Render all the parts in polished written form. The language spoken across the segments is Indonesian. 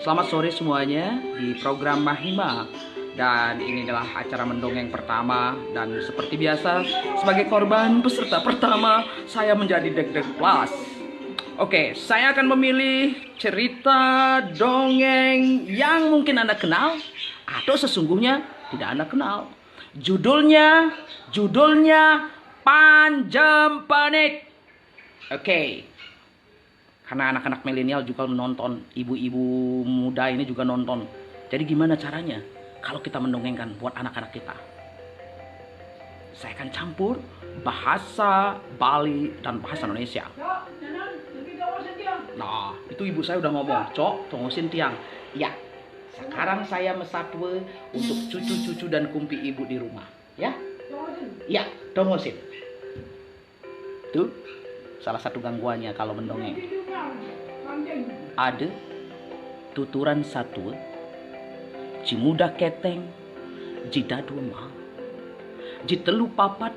Selamat sore semuanya di program Mahima. Dan ini adalah acara mendongeng pertama. Dan seperti biasa, sebagai korban peserta pertama, saya menjadi deg-deg plus. Oke, saya akan memilih cerita dongeng yang mungkin Anda kenal atau sesungguhnya tidak Anda kenal. Judulnya Panjempenit. Oke. Karena anak-anak milenial juga menonton, ibu-ibu muda ini juga nonton. Jadi gimana caranya kalau kita mendongengkan buat anak-anak kita? Saya akan campur bahasa Bali dan bahasa Indonesia. Nah, itu ibu saya udah ngomong, Cok, tongosin tiang. Ya, sekarang saya mesatwe untuk cucu-cucu dan kumpi ibu di rumah. Ya? Ya, tongosin. Tuh, salah satu gangguannya kalau mendongeng. Ada tuturan satu, cimuda keteng, jidadu ma, jitelu papat,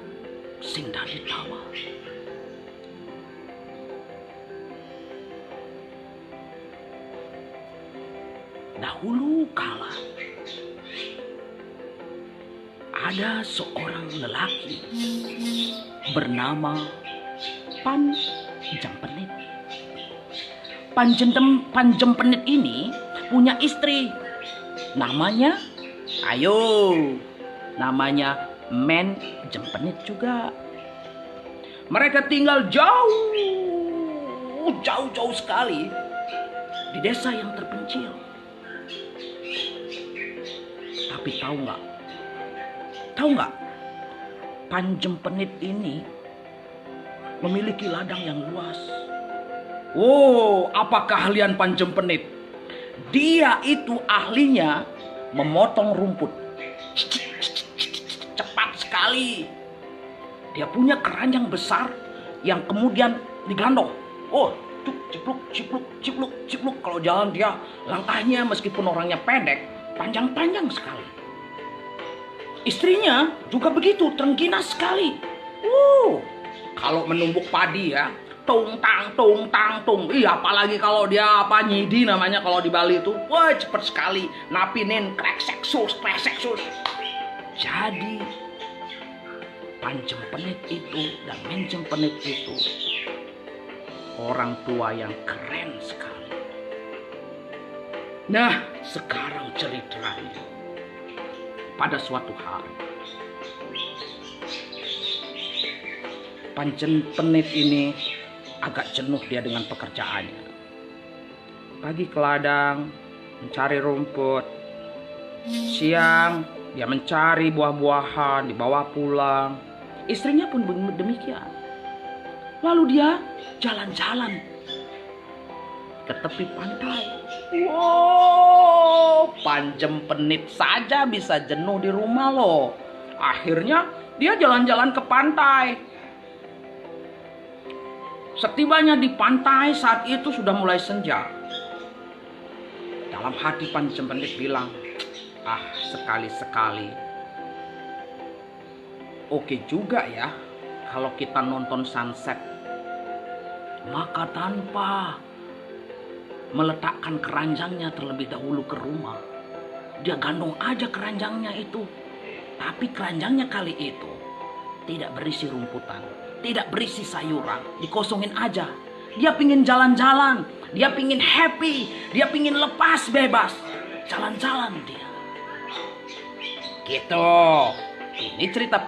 sing dari tawa. Dahulu kala ada seorang lelaki bernama Panjempenit. Panjempenit ini punya istri. Namanya Men Jempenit juga. Mereka tinggal jauh sekali di desa yang terpencil. Tapi tahu nggak? Panjempenit ini memiliki ladang yang luas. Oh, apa keahlian Panjempenit? Dia itu ahlinya memotong rumput. Cepat sekali. Dia punya keranjang besar yang kemudian digandong. Oh, cipluk. Kalau jalan dia langkahnya meskipun orangnya pendek, panjang-panjang sekali. Istrinya juga begitu, terengginas sekali. Kalau menumbuk padi ya, tung tang. Iya, apalagi kalau dia nyidi namanya kalau di Bali itu. Wah, cepet sekali. Napinin kresek sus. Jadi Panjempenit itu dan Menjempenit itu orang tua yang keren sekali. Nah, sekarang ceritanya. Pada suatu hari, Panjempenit ini agak jenuh dia dengan pekerjaannya. Pagi ke ladang mencari rumput. Siang dia mencari buah-buahan dibawa pulang. Istrinya pun demikian. Lalu dia jalan-jalan ke tepi pantai. Wow, Panjempenit saja bisa jenuh di rumah loh. Akhirnya dia jalan-jalan ke pantai. Setibanya di pantai saat itu sudah mulai senja. Dalam hati Panjempenit bilang, sekali-sekali. Oke juga ya kalau kita nonton sunset. Maka tanpa meletakkan keranjangnya terlebih dahulu ke rumah, dia gandong aja keranjangnya itu. Tapi keranjangnya kali itu tidak berisi rumputan, tidak berisi sayuran, dikosongin aja. Dia pingin jalan-jalan, dia pingin happy, dia pingin lepas bebas, jalan-jalan dia. Gitu. Ini cerita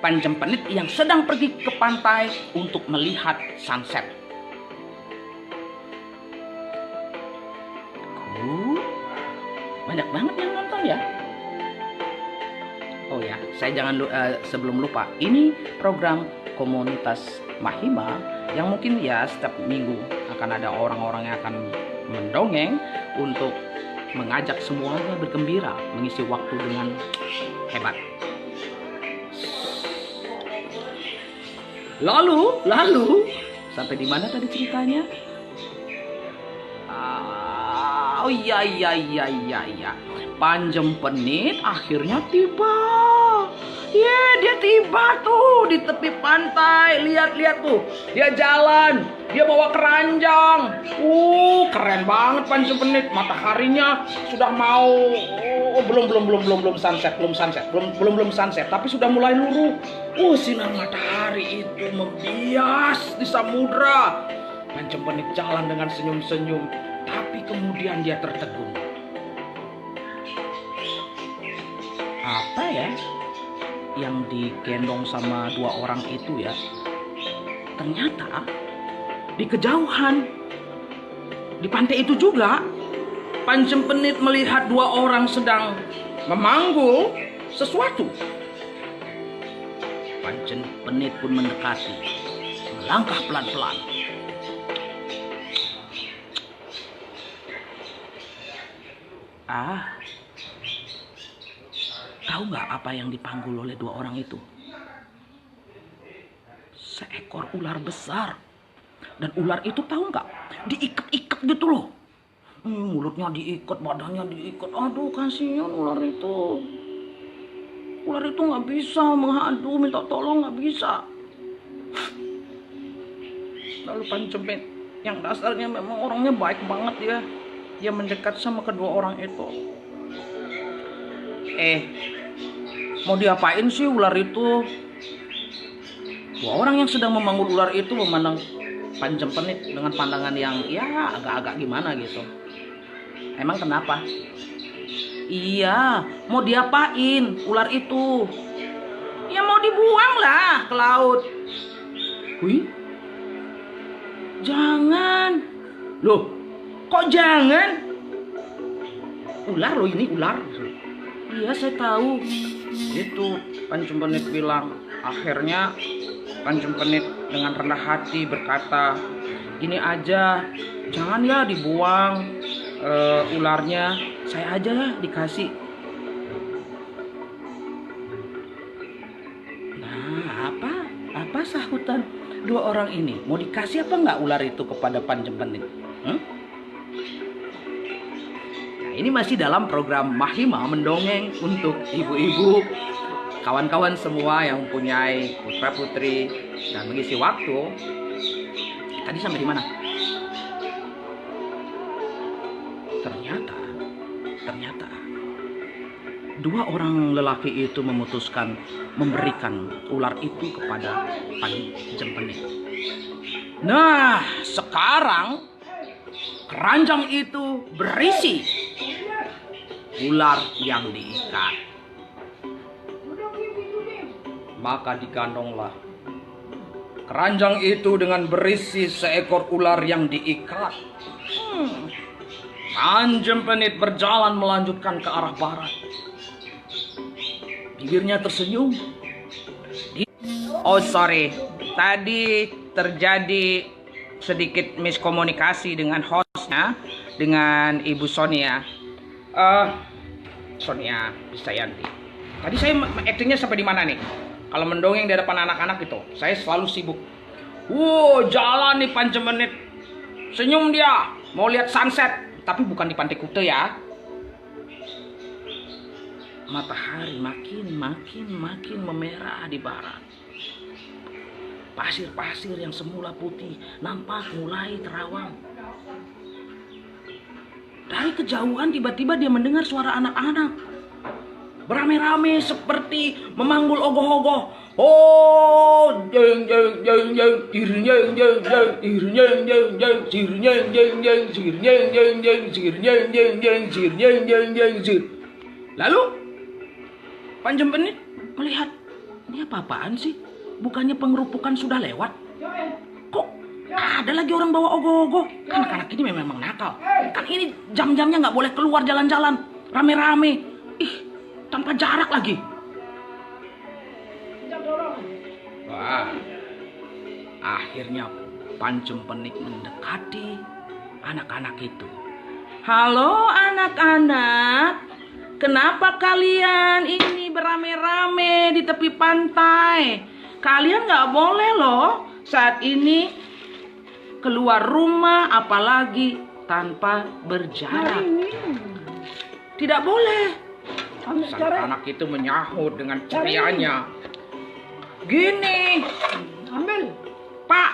Panjempenit yang sedang pergi ke pantai untuk melihat sunset. Banyak banget yang nonton ya. Oh ya, saya sebelum lupa, ini program komunitas Mahima yang mungkin ya setiap minggu akan ada orang-orang yang akan mendongeng untuk mengajak semuanya bergembira, mengisi waktu dengan hebat. Lalu sampai di mana tadi ceritanya? Oh iya. Panjempenit akhirnya tiba. Dia tiba tuh di tepi pantai. Lihat tuh. Dia jalan. Dia bawa keranjang. Keren keren banget Panjempenit. Mataharinya sudah mau belum sunset, belum sunset, tapi sudah mulai luruh. Sinar matahari itu membias di samudra. Panjempenit jalan dengan senyum-senyum, tapi kemudian dia tertegun. Apa ya yang digendong sama dua orang itu ya? Ternyata di kejauhan, di pantai itu juga, Panjempenit melihat dua orang sedang memanggul sesuatu. Panjempenit pun mendekati, melangkah pelan-pelan. Tahu nggak apa yang dipanggul oleh dua orang itu? Seekor ular besar. Dan ular itu tahu nggak? Diikat-ikat gitu loh. Mulutnya diikat, badannya diikat. Aduh, kasihan ular itu. Ular itu nggak bisa mengadu, minta tolong nggak bisa. Lalu Panjempenit yang dasarnya memang orangnya baik banget ya. Dia mendekat sama kedua orang itu. Mau diapain sih ular itu? Dua orang yang sedang memanggul ular itu memandang Panjempenit dengan pandangan yang ya agak-agak gimana gitu. Emang kenapa? Iya, mau diapain ular itu? Ya mau dibuang lah ke laut. Wih, jangan. Loh, kok jangan? Ular loh, ini ular. Iya, saya tahu. Itu Panjempenit bilang. Akhirnya Panjempenit dengan rendah hati berkata, gini aja, jangan ya dibuang ularnya, saya aja ya dikasih. Nah, apa sahutan dua orang ini? Mau dikasih apa nggak ular itu kepada Panjempenit? Nah, ini masih dalam program Mahima Mendongeng untuk ibu-ibu, kawan-kawan semua yang mempunyai putra-putri dan mengisi waktu. Tadi sampai di mana? Ternyata dua orang lelaki itu memutuskan memberikan ular itu kepada Panjempenit. Nah, sekarang keranjang itu berisi ular yang diikat. Maka digandonglah keranjang itu dengan berisi seekor ular yang diikat. Panjempenit berjalan melanjutkan ke arah barat. Bibirnya tersenyum. Sorry, tadi terjadi sedikit miskomunikasi dengan hostnya, dengan Ibu Sonia. Sonia Bisayanti. Tadi saya actingnya sampai di mana nih? Kalau mendongeng di depan anak-anak itu, saya selalu sibuk. Jalan nih Panjempenit. Senyum dia, mau lihat sunset. Tapi bukan di Pantai Kuta ya. Matahari makin memerah di barat. Pasir-pasir yang semula putih nampak mulai terawang. Dari kejauhan tiba-tiba dia mendengar suara anak-anak beramai-ramai seperti memanggul ogoh-ogoh. Jeng jeng jeng jeng, jeng jeng jeng jeng, jeng jeng jeng jeng, jeng jeng jeng jeng, jeng jeng jeng jeng, jeng jeng jeng jeng, jeng jeng jeng. Lalu Panjempenit melihat, ini apa-apaan sih? Bukannya pengerupukan sudah lewat? Kok ada lagi orang bawa ogoh-ogoh? Kan anak ini memang nakal. Kan ini jam-jamnya nggak boleh keluar jalan-jalan rame-rame. Tanpa jarak lagi. Wah, akhirnya Panjempenit mendekati anak-anak itu. Halo anak-anak, kenapa kalian ini beramai-ramai di tepi pantai? Kalian nggak boleh loh saat ini keluar rumah, apalagi tanpa berjarak. Tidak boleh. Sang anak itu menyahut dengan cerianya. Gini, ambil, Pak,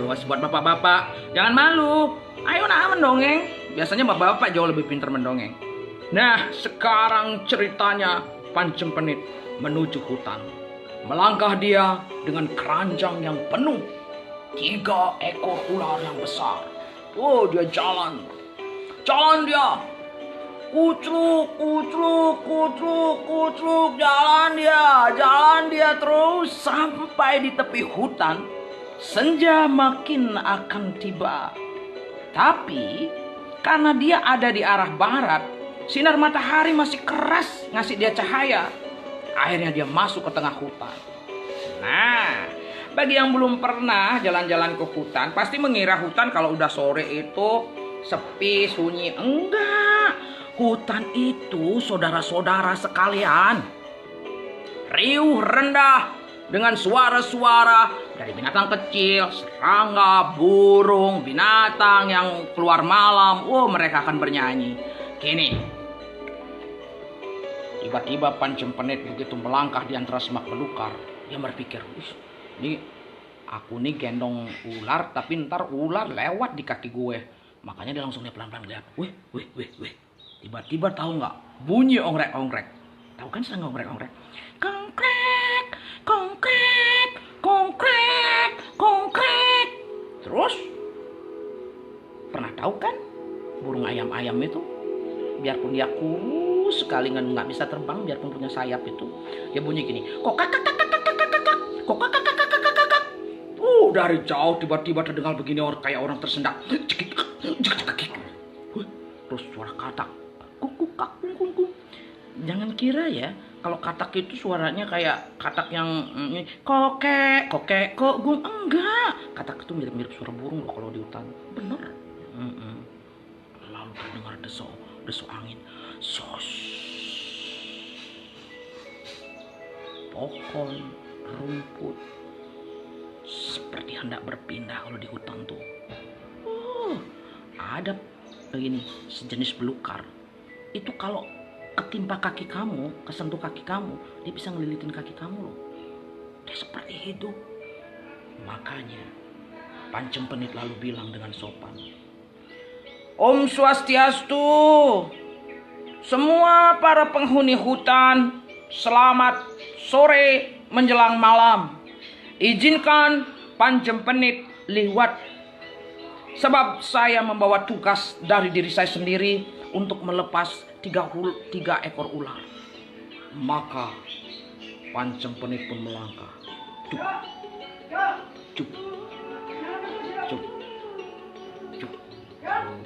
Terus buat bapak-bapak, jangan malu. Ayo nak mendongeng. Biasanya bapak-bapak jauh lebih pintar mendongeng. Nah, sekarang ceritanya Panjempenit menuju hutan. Melangkah dia dengan keranjang yang penuh. 3 ekor ular yang besar. Oh, dia jalan. Jalan dia. Kucluk, kucluk, kucluk, kucluk. Jalan dia terus sampai di tepi hutan. Senja makin akan tiba. Tapi karena dia ada di arah barat, sinar matahari masih keras ngasih dia cahaya. Akhirnya dia masuk ke tengah hutan. Nah, bagi yang belum pernah jalan-jalan ke hutan, pasti mengira hutan kalau udah sore itu sepi, sunyi. Enggak. Hutan itu saudara-saudara sekalian, riuh rendah dengan suara-suara dari binatang kecil, serangga, burung, binatang yang keluar malam. Mereka akan bernyanyi. Gini, tiba-tiba Panjempenit begitu melangkah di antara semak belukar. Dia berpikir, ini aku nih gendong ular, tapi ntar ular lewat di kaki gue. Makanya dia langsung pelan-pelan lihat. Wih. Tiba-tiba tahu nggak? Bunyi ongrek-ongrek. Tahu kan serangga ongrek-ongrek? Kongkrek, kongkrek, kongkrek, kongkrek. Terus, pernah tahu kan burung ayam-ayam itu? Biarpun dia kurus sekali nggak bisa terbang, biarpun punya sayap itu, dia bunyi gini. Kok kakak, kok kakak. Dari jauh tiba-tiba terdengar begini kayak orang tersendak. Terus suara katak. Jangan kira ya, kalau katak itu suaranya kayak katak yang kokek, kok enggak. Katak itu mirip-mirip suara burung loh kalau di hutan. Bener. Lalu terdengar desu angin. Sos. Pohon, rumput seperti hendak berpindah kalau di hutan tuh. Ada begini sejenis belukar. Itu kalau ketimpa kaki kamu, kesentuh kaki kamu, dia bisa ngelilitin kaki kamu loh. Dia seperti itu. Makanya Panjempenit lalu bilang dengan sopan, Om Swastiastu, semua para penghuni hutan, selamat sore menjelang malam. Izinkan Panjempenit liwat, sebab saya membawa tugas dari diri saya sendiri untuk melepas 3 ekor ular. Maka Panjempenit pun melangkah. Cuk.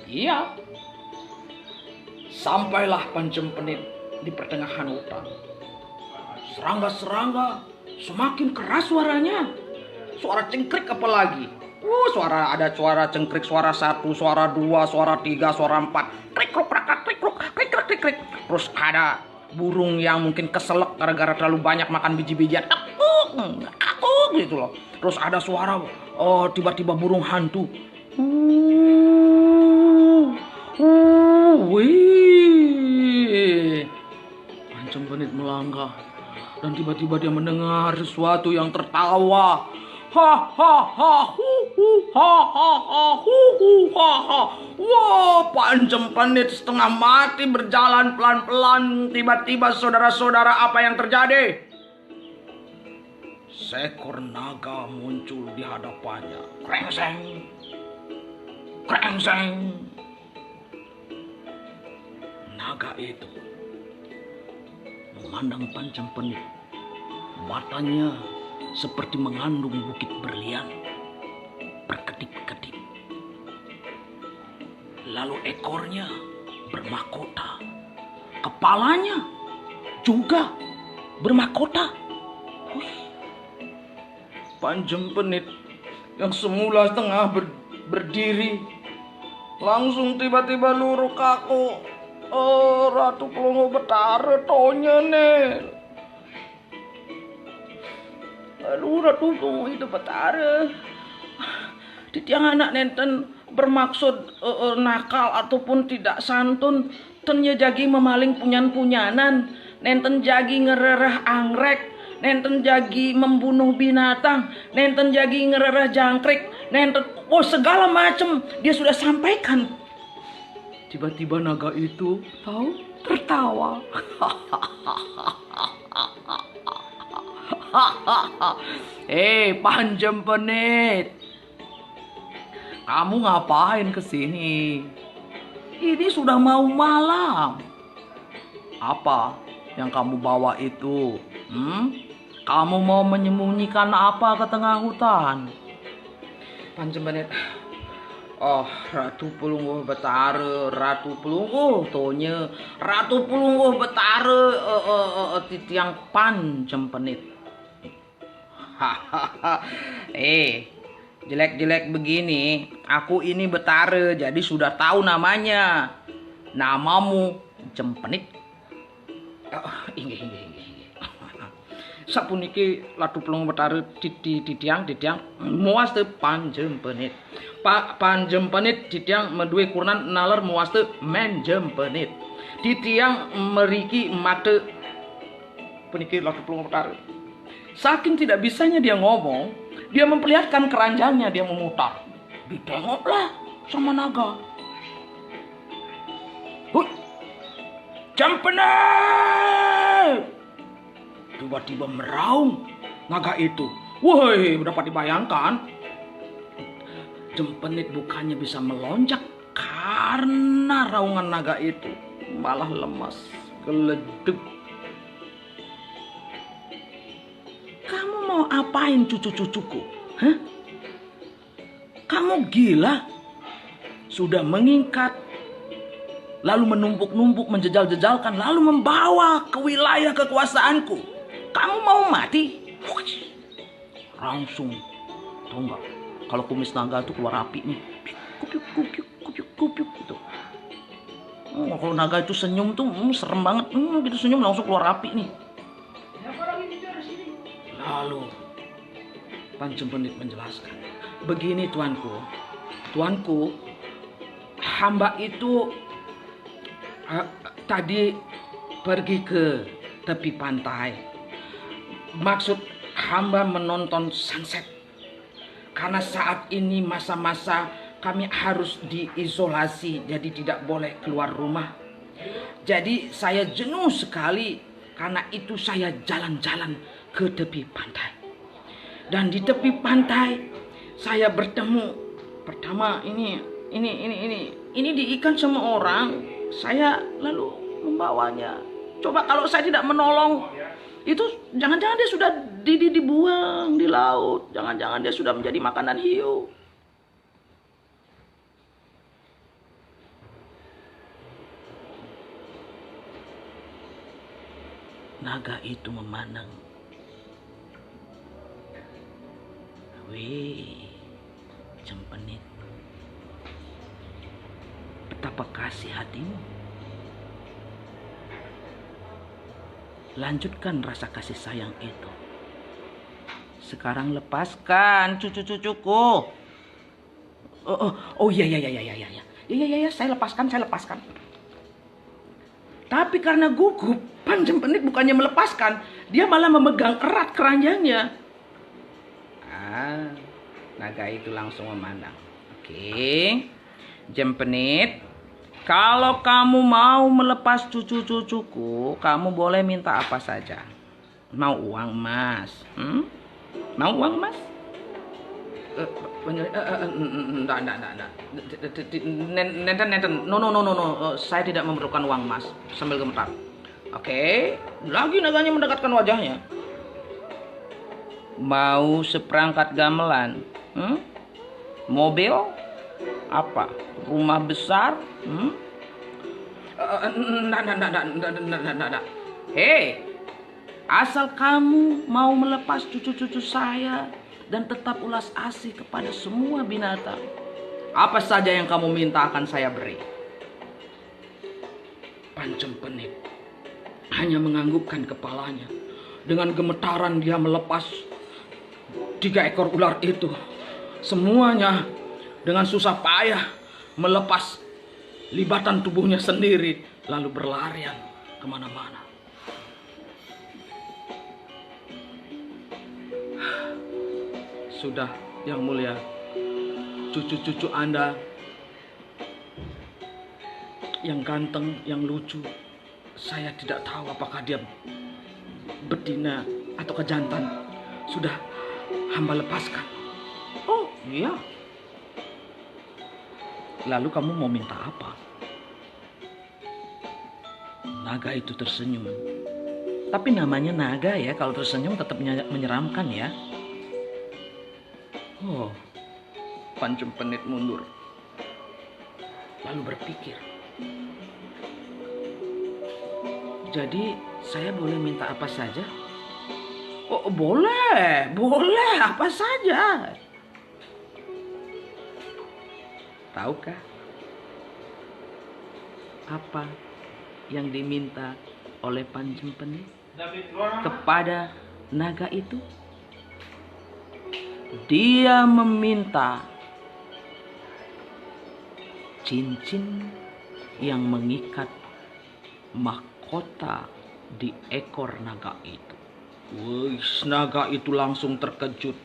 Iya. Sampailah Panjempenit di pertengahan hutan. Serangga-serangga semakin keras suaranya. Suara cengkrik apalagi. Ada suara cengkrik, suara 1, suara 2, suara 3, suara 4. Krik. Terus ada burung yang mungkin keselak gara-gara terlalu banyak makan biji-bijian. Akuk gitu loh. Terus ada suara tiba-tiba burung hantu. Panjempenit melangkah dan tiba-tiba dia mendengar sesuatu yang tertawa. Panjempenit setengah mati berjalan pelan-pelan. Tiba-tiba saudara-saudara, apa yang terjadi? Seekor naga muncul di hadapannya. Krengseng. Naga itu memandang Panjempenit. Matanya seperti mengandung bukit berlian, berkedip-kedip. Lalu ekornya bermahkota, kepalanya juga bermahkota. Panjempenit yang semula tengah berdiri langsung tiba-tiba luruh kaku. Ratu Pelongo Betara tonya nih. Ratu itu Betara. Titiang anak nenten bermaksud nakal ataupun tidak santun. Tenya jagi memaling punyan-punyanan. Nenten jagi ngererah anggrek. nenten jagi membunuh binatang, nenten jagi ngerereh jangkrik, nenten segala macam dia sudah sampaikan. Tiba-tiba naga itu tertawa. Panjempenit, kamu ngapain kesini? Ini sudah mau malam. Apa yang kamu bawa itu? Kamu mau menyembunyikan apa ke tengah hutan? Panjempenit, Ratu Pelungguh Betara, Ratu Pelungguh Tonya, Ratu Pelungguh Betara, titiang Panjempenit. Jelek-jelek begini, aku ini Betara, jadi sudah tahu namanya. Namamu Jempenit. Inggih. Sapuniki Ratu Pelungguh Betara ditiang muas teu Panjempenit. Pak Panjempenit ditiang menduwe kurunan naler muas teu Menjempenit. Ditiang meriki mate puniki Ratu Pelungguh Betara. Saking tidak bisanya dia ngomong, dia memperlihatkan keranjangnya, dia memutar. Ditengoklah sama naga. Jempenit! Tiba-tiba meraung naga itu. Woi, dapat dibayangkan. Jempenit bukannya bisa melonjak karena raungan naga itu, malah lemas, geledek. Kamu mau apain cucu-cucuku? Kamu gila? Sudah mengingkat, lalu menumpuk-numpuk, menjejal-jejalkan, lalu membawa ke wilayah kekuasaanku. Kamu mau mati? Langsung, tau nggak? Kalau kumis naga itu keluar api nih, kupiuk gitu. Kalau naga itu senyum tuh serem banget, gitu senyum langsung keluar api nih. Lalu Panjempenit menjelaskan, begini tuanku, hamba itu tadi pergi ke tepi pantai. Maksud hamba menonton sunset. Karena saat ini masa-masa kami harus diisolasi, jadi tidak boleh keluar rumah. Jadi saya jenuh sekali, karena itu saya jalan-jalan ke tepi pantai. Dan di tepi pantai saya bertemu pertama ini diikat sama orang. Saya lalu membawanya. Coba kalau saya tidak menolong, itu jangan-jangan dia sudah dibuang di laut. Jangan-jangan dia sudah menjadi makanan hiu. Naga itu memandang. Wih, Jempenit, betapa kasih hatimu. Lanjutkan rasa kasih sayang itu. Sekarang lepaskan cucu-cucuku. Iya, saya lepaskan. Tapi karena gugup, Panjempenit bukannya melepaskan, dia malah memegang erat keranjangnya. Naga itu langsung memandang. Oke, Jempenit, kalau kamu mau melepas cucu-cucuku, kamu boleh minta apa saja. Mau uang emas? Mau uang emas? Nenten. No. Saya tidak memerlukan uang emas. Sambil gemetar. Oke, lagi naganya mendekatkan wajahnya. Mau seperangkat gamelan? Mobil? Apa? Rumah besar? Hei, asal kamu mau melepas cucu-cucu saya dan tetap ulas asih kepada semua binatang, apa saja yang kamu minta akan saya beri. Panjempenit hanya menganggukkan kepalanya. Dengan gemetaran dia melepas 3 ekor ular itu. Semuanya dengan susah payah melepas libatan tubuhnya sendiri, lalu berlarian kemana-mana. Sudah, Yang Mulia. Cucu-cucu Anda yang ganteng, yang lucu, saya tidak tahu apakah dia betina atau jantan. Sudah hamba lepaskan. Oh iya. Lalu kamu mau minta apa? Naga itu tersenyum. Tapi namanya naga ya, kalau tersenyum tetap menyeramkan ya. Oh, Panjempenit mundur. Lalu berpikir. Jadi saya boleh minta apa saja? Oh boleh, apa saja. Tahukah apa yang diminta oleh Panjempenit kepada naga itu? Dia meminta cincin yang mengikat mahkota di ekor naga itu. Wih, naga itu langsung terkejut.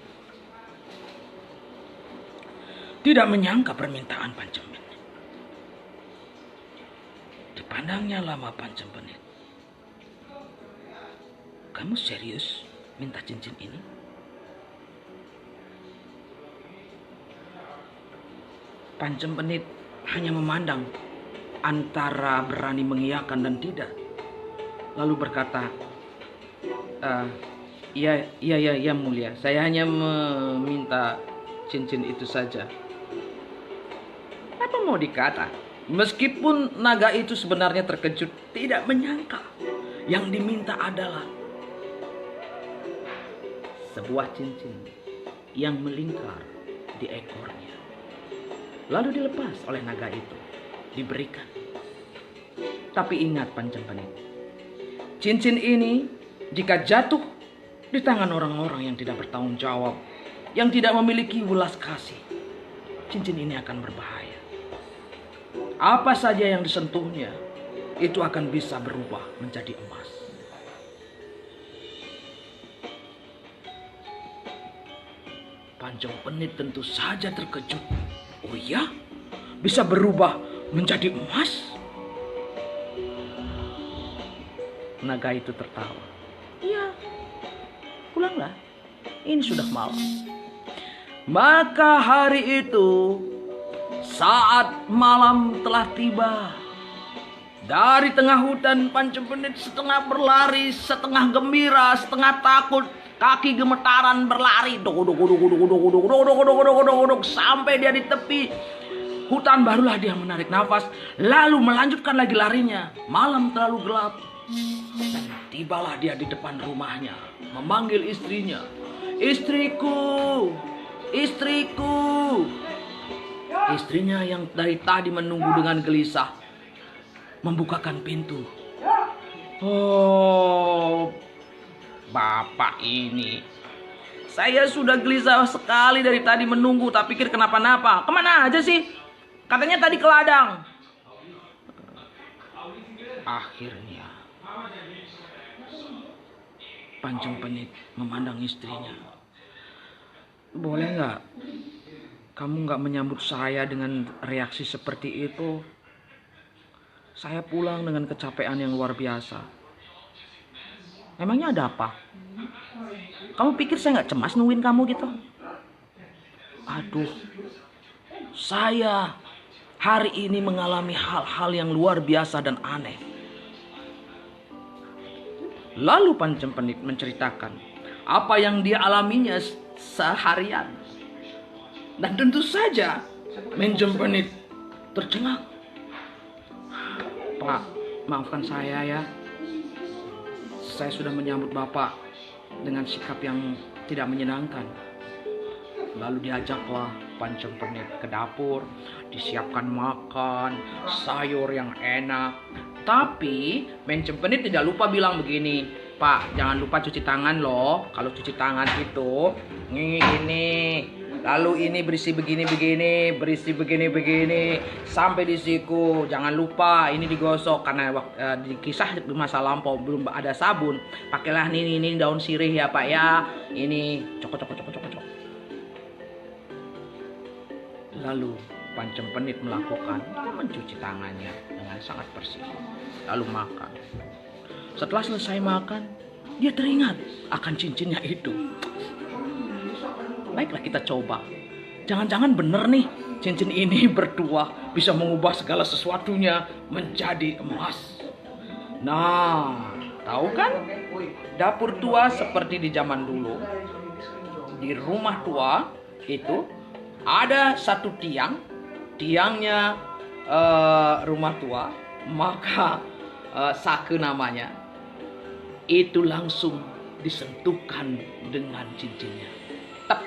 Tidak menyangka permintaan Panjempenit. Dipandangnya lama Panjempenit. Kamu serius minta cincin ini? Panjempenit hanya memandang antara berani mengiyakan dan tidak. Lalu berkata, ya mulia, saya hanya meminta cincin itu saja. Apa mau dikata? Meskipun naga itu sebenarnya terkejut, tidak menyangka yang diminta adalah sebuah cincin yang melingkar di ekornya. Lalu dilepas oleh naga itu, diberikan. Tapi ingat Panjempenit, cincin ini jika jatuh di tangan orang-orang yang tidak bertanggung jawab, yang tidak memiliki welas kasih, cincin ini akan berbahaya. Apa saja yang disentuhnya, itu akan bisa berubah menjadi emas. Panjempenit tentu saja terkejut. Oh iya? Bisa berubah menjadi emas? Naga itu tertawa. Iya, pulanglah. Ini sudah malam. Maka hari itu, saat malam telah tiba, dari tengah hutan Panjempenit setengah berlari, setengah gembira, setengah takut, kaki gemetaran berlari, sampai dia di tepi hutan. Barulah dia menarik nafas, lalu melanjutkan lagi larinya. Malam terlalu gelap, dan tibalah dia di depan rumahnya, memanggil istrinya. Istriku, istriku. Istrinya yang dari tadi menunggu dengan gelisah membukakan pintu. Oh, bapak ini, saya sudah gelisah sekali dari tadi menunggu, tak pikir kenapa-napa. Kemana aja sih? Katanya tadi ke ladang. Akhirnya Panjempenit memandang istrinya. Boleh nggak kamu nggak menyambut saya dengan reaksi seperti itu? Saya pulang dengan kecapean yang luar biasa. Emangnya ada apa? Kamu pikir saya nggak cemas nungguin kamu gitu? Aduh, saya hari ini mengalami hal-hal yang luar biasa dan aneh. Lalu Panjempenit menceritakan apa yang dia alaminya seharian. Dan tentu saja Panjempenit tercengang. Pak, maafkan saya ya. Saya sudah menyambut Bapak dengan sikap yang tidak menyenangkan. Lalu diajaklah Panjempenit ke dapur, disiapkan makan, sayur yang enak. Tapi Panjempenit tidak lupa bilang begini, Pak, jangan lupa cuci tangan loh. Kalau cuci tangan itu ini, lalu ini berisi begini-begini, berisi begini-begini, sampai di siku. Jangan lupa ini digosok, karena di kisah di masa lampau belum ada sabun. Pakailah ini daun sirih ya Pak ya. Ini cokok. Lalu Panjempenit mencuci tangannya dengan sangat bersih. Lalu makan. Setelah selesai makan, dia teringat akan cincinnya itu. Baiklah, kita coba. Jangan-jangan benar nih, cincin ini berdua bisa mengubah segala sesuatunya menjadi emas. Nah, tahu kan? Dapur tua seperti di zaman dulu. Di rumah tua itu ada satu tiangnya rumah tua, maka sake namanya, itu langsung disentuhkan dengan cincinnya. Tep.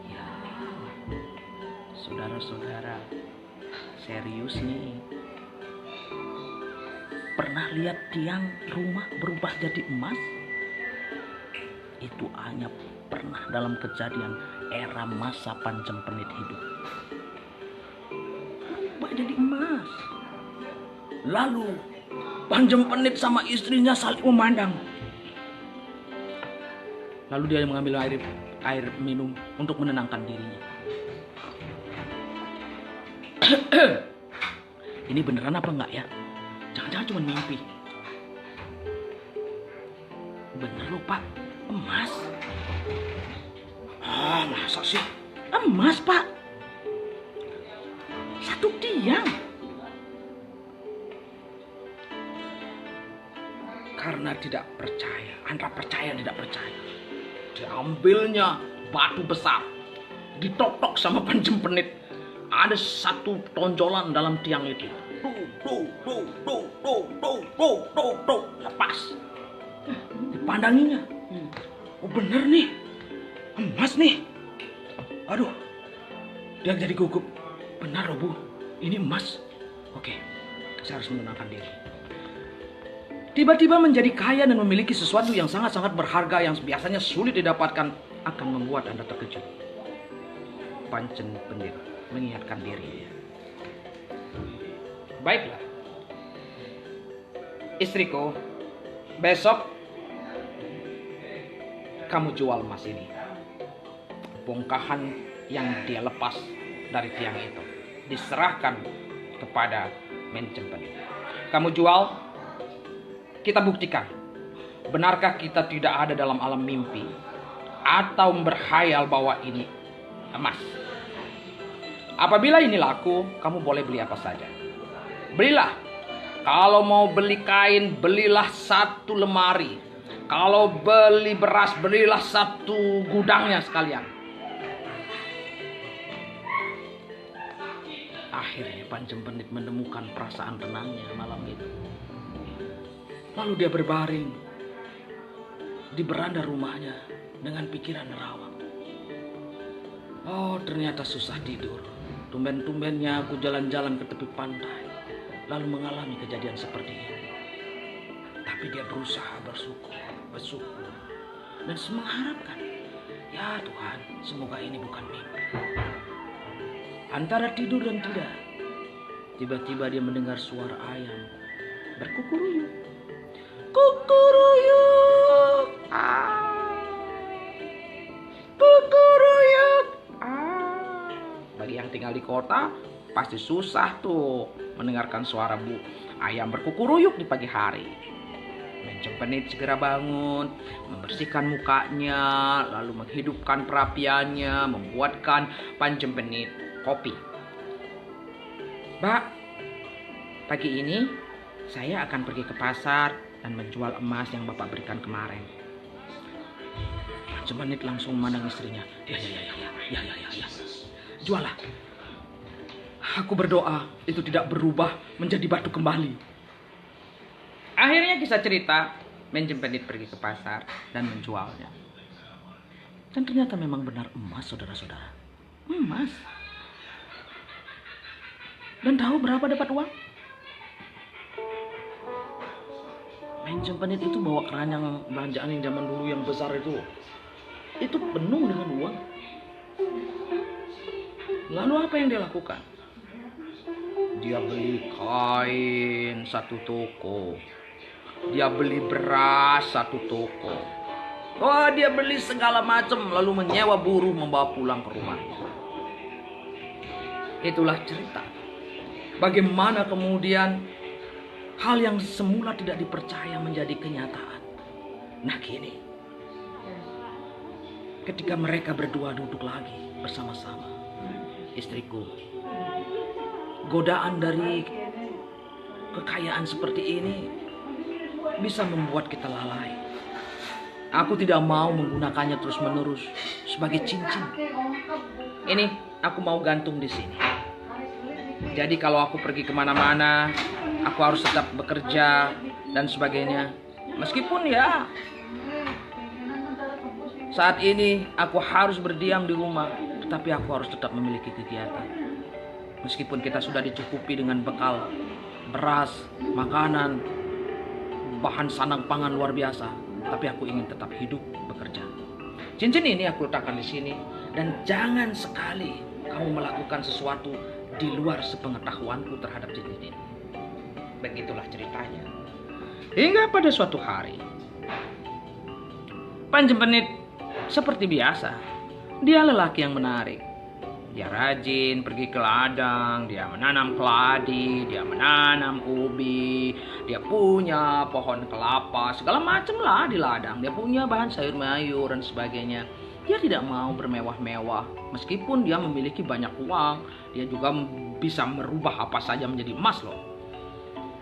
Ya, saudara-saudara, serius nih. Pernah lihat tiang rumah berubah jadi emas? Itu hanya pernah dalam kejadian era masa Panjempenit hidup. Berubah jadi emas. Lalu Panjempenit sama istrinya saling memandang. Lalu dia mengambil air minum untuk menenangkan dirinya. Ini beneran apa enggak ya? Jangan-jangan cuma mimpi. Bener loh Pak, emas. Masa sih? Emas Pak. Satu tiang. Karena tidak percaya, antara percaya tidak percaya, diambilnya batu besar, ditotok sama Panjempenit. Ada satu tonjolan dalam tiang itu. Lepas. Dipandanginya. Oh bener nih, emas nih. Aduh, dia jadi gugup. Benar loh Bu, ini emas. Oke, saya harus menenangkan diri. Tiba-tiba menjadi kaya dan memiliki sesuatu yang sangat-sangat berharga yang biasanya sulit didapatkan akan membuat Anda terkejut. Panjempenit mengingatkan dirinya. Baiklah, istriku, besok kamu jual emas ini. Bongkahan yang dia lepas dari tiang itu diserahkan kepada Panjempenit. Kamu jual, kita buktikan. Benarkah kita tidak ada dalam alam mimpi atau berkhayal bahwa ini emas? Apabila ini laku, kamu boleh beli apa saja. Belilah. Kalau mau beli kain, belilah satu lemari. Kalau beli beras, belilah satu gudangnya sekalian. Akhirnya Panjempenit menemukan perasaan tenangnya malam itu. Lalu dia berbaring di beranda rumahnya dengan pikiran nerawang. Oh, ternyata susah tidur. Tumben-tumbennya aku jalan-jalan ke tepi pantai, lalu mengalami kejadian seperti ini. Tapi dia berusaha bersyukur, dan mengharapkan, ya Tuhan, semoga ini bukan mimpi. Antara tidur dan tidak, tiba-tiba dia mendengar suara ayam berkukuruyuk. Kukuruyuk, kukuruyuk. Bagi yang tinggal di kota, pasti susah tuh mendengarkan suara ayam berkukuruyuk di pagi hari. Panjempenit segera bangun, membersihkan mukanya, lalu menghidupkan perapiannya, membuatkan Panjempenit kopi. Mbak, pagi ini saya akan pergi ke pasar dan menjual emas yang Bapak berikan kemarin. Panjempenit langsung memandang istrinya. Ya. Jualah. Aku berdoa itu tidak berubah menjadi batu kembali. Akhirnya kisah cerita, Panjempenit pergi ke pasar dan menjualnya. Dan ternyata memang benar emas, saudara-saudara. Emas. Dan tahu berapa dapat uang? Panjempenit itu bawa keranjang belanjaan yang zaman dulu yang besar itu. Itu penuh dengan uang. Lalu apa yang dia lakukan? Dia beli kain satu toko. Dia beli beras satu toko. Wah, dia beli segala macam lalu menyewa buruh membawa pulang ke rumahnya. Itulah cerita. Bagaimana kemudian hal yang semula tidak dipercaya menjadi kenyataan. Nah kini, ketika mereka berdua duduk lagi bersama-sama, istriku, godaan dari kekayaan seperti ini bisa membuat kita lalai. Aku tidak mau menggunakannya terus-menerus sebagai cincin. Ini aku mau gantung di sini. Jadi kalau aku pergi kemana-mana, aku harus tetap bekerja dan sebagainya. Meskipun ya saat ini aku harus berdiam di rumah, tetapi aku harus tetap memiliki kegiatan. Meskipun kita sudah dicukupi dengan bekal beras, makanan, bahan sandang pangan luar biasa, tapi aku ingin tetap hidup bekerja. Cincin ini aku letakkan di sini, dan jangan sekali kamu melakukan sesuatu di luar sepengetahuanku terhadap cincin ini. Begitulah ceritanya. Hingga pada suatu hari, Panjempenit seperti biasa, dia lelaki yang menarik. Dia rajin pergi ke ladang, dia menanam keladi, dia menanam ubi, dia punya pohon kelapa, segala macam lah di ladang. Dia punya bahan sayur mayur dan sebagainya. Dia tidak mau bermewah-mewah, meskipun dia memiliki banyak uang, dia juga bisa merubah apa saja menjadi emas loh.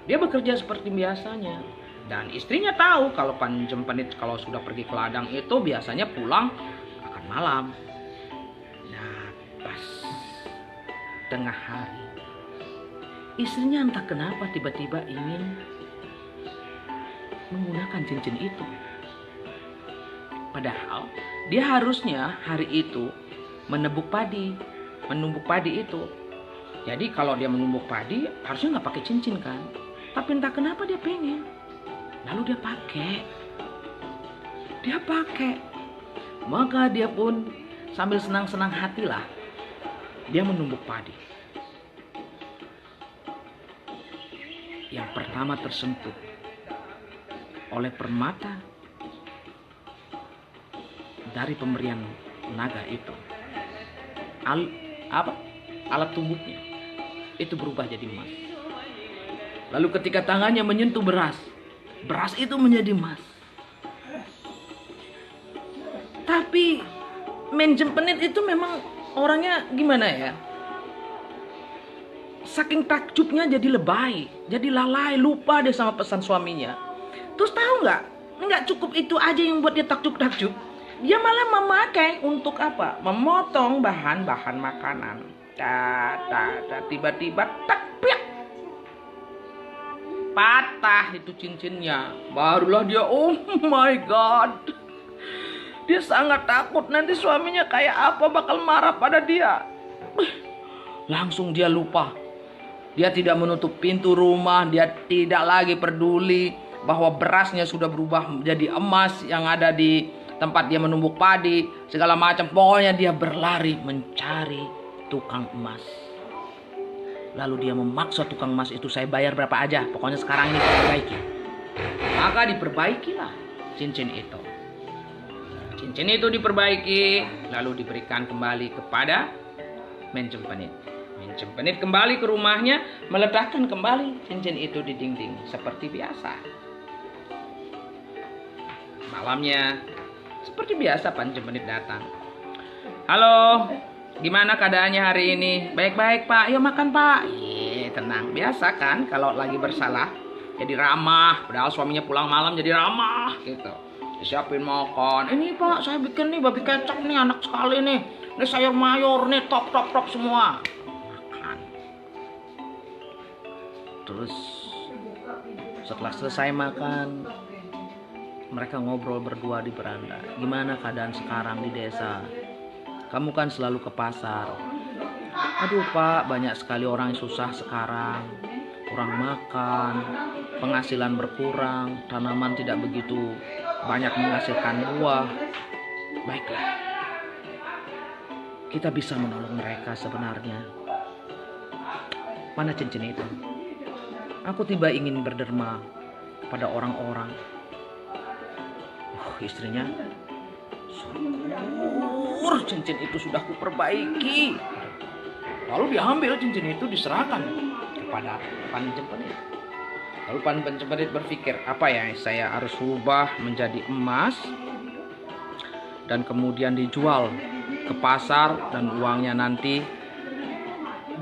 Dia bekerja seperti biasanya, dan istrinya tahu kalau Panjempenit kalau sudah pergi ke ladang itu biasanya pulang akan malam. Pas tengah hari, istrinya entah kenapa tiba-tiba ingin menggunakan cincin itu. Padahal dia harusnya hari itu menumbuk padi itu. Jadi kalau dia menumbuk padi harusnya nggak pakai cincin kan? Tapi entah kenapa dia pengen. Lalu dia pakai. Maka dia pun sambil senang-senang hatilah dia menumbuk padi. Yang pertama tersentuh oleh permata dari pemberian naga itu. Alat tumbuknya itu berubah jadi emas. Lalu ketika tangannya menyentuh beras itu menjadi emas. Tapi Panjempenit itu memang orangnya gimana ya? Saking takjubnya jadi lebay, jadi lalai, lupa deh sama pesan suaminya. Terus tahu nggak cukup itu aja yang buat dia takjub. Dia malah memakai untuk apa? Memotong bahan-bahan makanan. Tiba-tiba piak, patah itu cincinnya. Barulah dia, oh my god. Dia sangat takut nanti suaminya kayak apa, bakal marah pada dia. Langsung dia lupa. Dia tidak menutup pintu rumah. Dia tidak lagi peduli bahwa berasnya sudah berubah menjadi emas yang ada di tempat dia menumbuk padi. Segala macam. Pokoknya dia berlari mencari tukang emas. Lalu dia memaksa tukang emas itu, saya bayar berapa aja. Pokoknya sekarang ini diperbaiki. Maka diperbaikilah cincin itu. Cincin itu diperbaiki, lalu diberikan kembali kepada Panjempenit. Panjempenit kembali ke rumahnya, meletakkan kembali cincin itu di dinding seperti biasa. Malamnya, seperti biasa Panjempenit datang. Halo, gimana keadaannya hari ini? Baik-baik Pak, yuk makan Pak. Tenang, biasa kan kalau lagi bersalah jadi ramah, padahal suaminya pulang malam jadi ramah gitu. Disiapin makan. Ini Pak, saya bikin nih babi kecap nih, enak sekali nih. Ini sayur mayur nih, top semua. Makan. Terus setelah selesai makan, mereka ngobrol berdua di beranda. Gimana keadaan sekarang di desa? Kamu kan selalu ke pasar. Aduh Pak, banyak sekali orang yang susah sekarang. Kurang makan, penghasilan berkurang, tanaman tidak begitu banyak menghasilkan buah. Baiklah, kita bisa menolong mereka sebenarnya. Mana cincin itu? Aku tiba ingin berderma pada orang-orang. Istrinya Syukur cincin itu sudah kuperbaiki. Lalu diambil cincin itu, diserahkan kepada Panjenengan. Lalu Panjenengan berpikir, apa ya, saya harus rubah menjadi emas dan kemudian dijual ke pasar, dan uangnya nanti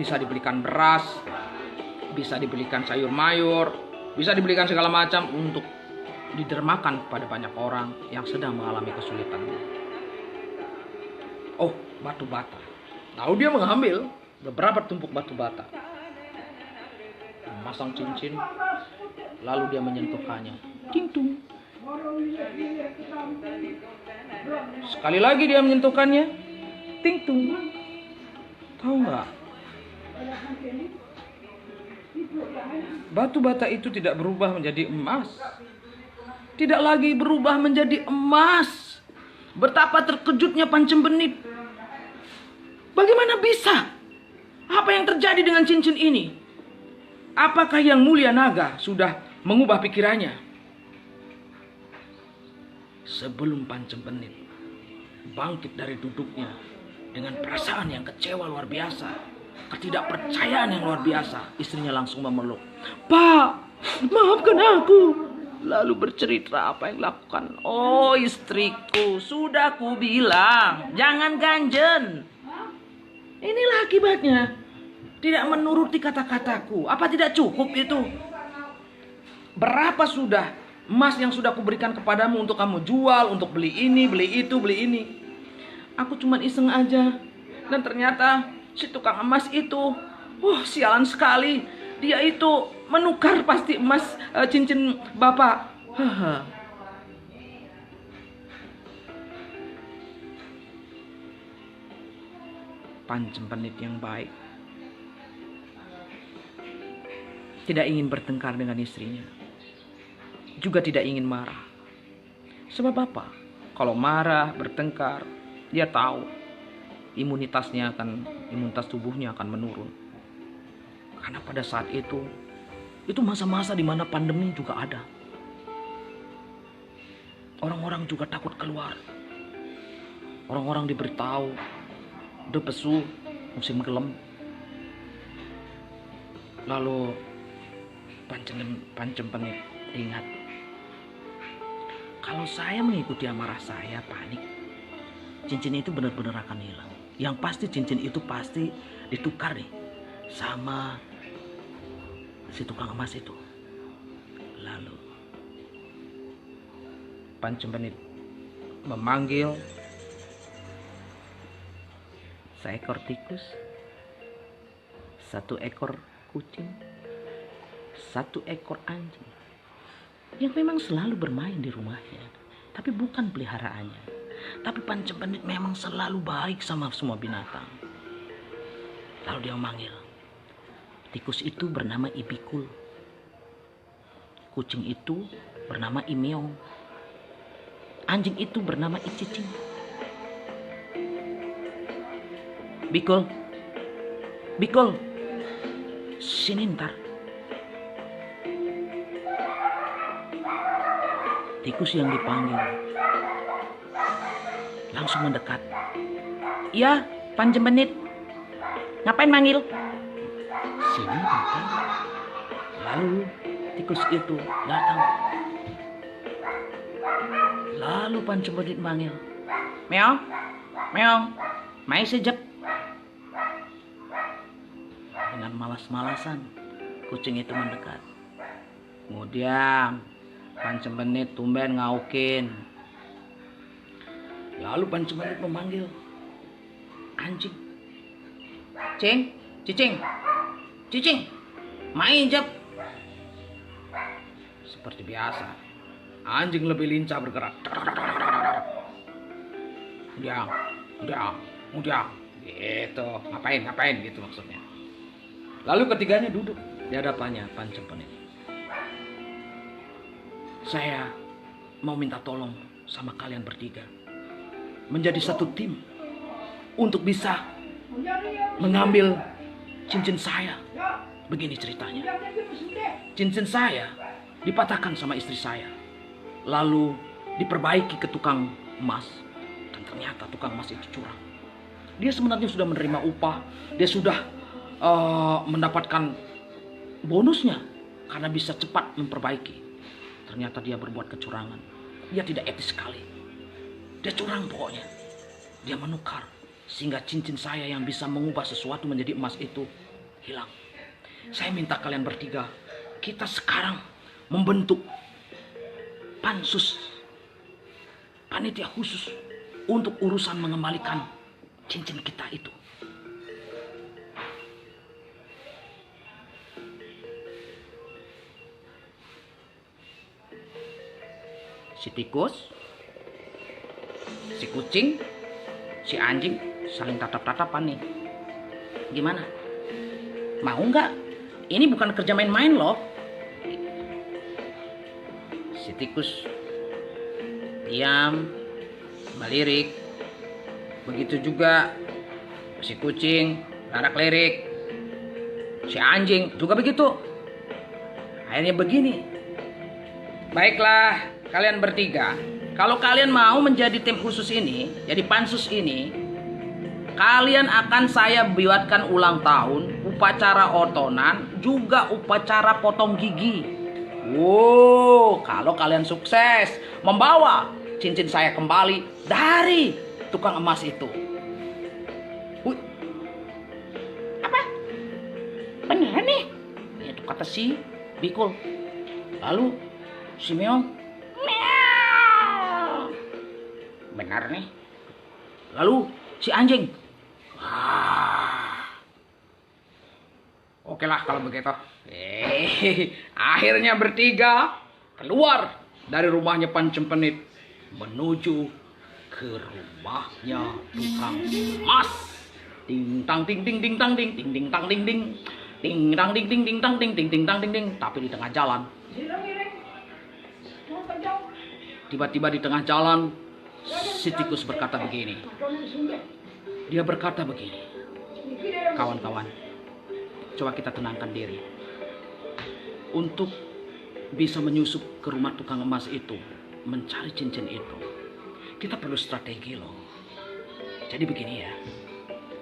bisa dibelikan beras, bisa dibelikan sayur mayur, bisa dibelikan segala macam untuk didermakan kepada banyak orang yang sedang mengalami kesulitan. Oh, batu bata. Lalu dia mengambil beberapa tumpuk batu bata, memasang cincin, lalu dia menyentuhkannya. Ting tung. Sekali lagi dia menyentuhkannya. Ting tung. Tahu nggak? Batu bata itu tidak berubah menjadi emas. Tidak lagi berubah menjadi emas. Betapa terkejutnya Panjenengan. Bagaimana bisa? Apa yang terjadi dengan cincin ini? Apakah Yang Mulia Naga sudah mengubah pikirannya? Sebelum Panjenengan bangkit dari duduknya dengan perasaan yang kecewa luar biasa, ketidakpercayaan yang luar biasa, istrinya langsung memeluk. Pak, maafkan aku. Lalu bercerita apa yang dilakukan. Oh istriku, sudah ku bilang, jangan ganjen. Inilah akibatnya. Tidak menuruti kata-kataku. Apa tidak cukup itu? Berapa sudah emas yang sudah kuberikan kepadamu untuk kamu jual, untuk beli ini, beli itu, beli ini. Aku cuma iseng aja. Dan ternyata si tukang emas itu, sialan sekali. Dia itu menukar pasti emas cincin Bapak. Panjenengan yang baik tidak ingin bertengkar dengan istrinya, juga tidak ingin marah. Sebab apa? Kalau marah, bertengkar, dia tahu imunitas tubuhnya akan menurun. Karena pada saat itu masa-masa di mana pandemi juga ada. Orang-orang juga takut keluar. Orang-orang diberitahu udah pesu musim gelem. Lalu Panjenengan ingat, kalau saya mengikuti amarah saya, panik, cincin itu benar-benar akan hilang. Yang pasti cincin itu pasti ditukar nih sama si tukang emas itu. Lalu Panjenengan memanggil seekor tikus, satu ekor kucing, satu ekor anjing yang memang selalu bermain di rumahnya, tapi bukan peliharaannya. Tapi Panjenengan memang selalu baik sama semua binatang. Lalu dia memanggil. Tikus itu bernama Ibikul, kucing itu bernama Imeong, anjing itu bernama Icicing. Bikul, sini ntar. Tikus yang dipanggil langsung mendekat. Iya, Panjenengan. Ngapain manggil? Sini ntar. Lalu tikus itu datang. Lalu Panjenengan manggil. Meong, meong, mai sejep. Dengan malas-malasan kucing itu mendekat. Kemudian Panjenengan tumben ngaukin. Lalu Panjenengan memanggil anjing. Cicing, main jep. Seperti biasa, anjing lebih lincah bergerak. Udah, gitu. Ngapain gitu maksudnya. Lalu ketiganya duduk di hadapannya Panjenengan. Saya mau minta tolong sama kalian bertiga, menjadi satu tim untuk bisa mengambil cincin saya. Begini ceritanya. Cincin saya dipatahkan sama istri saya, lalu diperbaiki ke tukang emas. Ternyata tukang emas itu curang. Dia sebenarnya sudah menerima upah, dia sudah mendapatkan bonusnya karena bisa cepat memperbaiki. Ternyata dia berbuat kecurangan. Dia tidak etis sekali. Dia curang pokoknya. Dia menukar sehingga cincin saya yang bisa mengubah sesuatu menjadi emas itu hilang. Saya minta kalian bertiga, kita sekarang membentuk pansus, panitia khusus untuk urusan mengembalikan cincin kita itu. Si tikus, si kucing, si anjing saling tatap-tatapan nih. Gimana? Mau nggak? Ini bukan kerja main-main loh. Si tikus diam, melirik. Begitu juga si kucing, larak-lirik. Si anjing juga begitu. Akhirnya begini. Baiklah, kalian bertiga. Kalau kalian mau menjadi tim khusus ini, jadi pansus ini, kalian akan saya buatkan ulang tahun, upacara otonan, juga upacara potong gigi. Wow, kalau kalian sukses membawa cincin saya kembali dari tukang emas itu. Apa? Beneran nih? Itu kata si Bikul. Lalu si Meong, meow. Benar nih. Lalu si anjing, oke lah kalau begitu. Akhirnya bertiga keluar dari rumahnya Pancempenit menuju ke rumahnya tukang emas. Ding tang ding ding ding tang ding ding ding tang ding ding ding tang ding ding ding tang ding ding ding tang ding ding. Tapi di tengah jalan, tiba-tiba di tengah jalan, si tikus berkata begini. Dia berkata begini, kawan-kawan, coba kita tenangkan diri. Untuk bisa menyusup ke rumah tukang emas itu, mencari cincin itu, kita perlu strategi loh. Jadi begini ya,